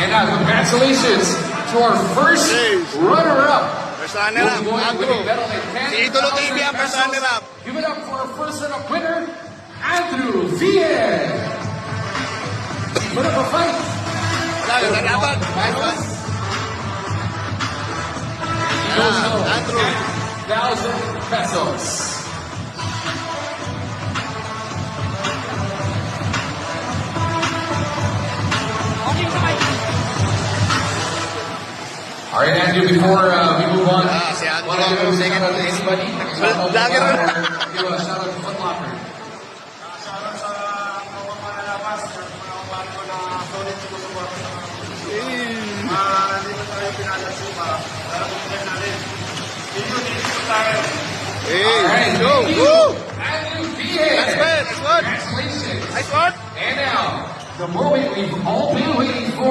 And congratulations to our first runner-up. First runner-up, Andrew. Si Idolo TV ang first runner-up. Give it up for our first runner-up winner, Andrew Vies. Put up a fight. Wala, dapat. Nice one. Andrew. 1,000 pesos. All right, Andrew, before we move on, Si Andrew, want to second shout out to place. anybody? Vlogger. Give a shout out to Foot Locker. Shoutout sa mga manlalabas, mga kapatid ko na solid sumusuporta sa mga hindi mo tayo pinalasupa. Darating din natin. Dito tayo. Hey, All right, go, thank you, go. Andrew Vies. Nice one, nice one. Congratulations. Nice one. And now, the moment we've all been waiting for.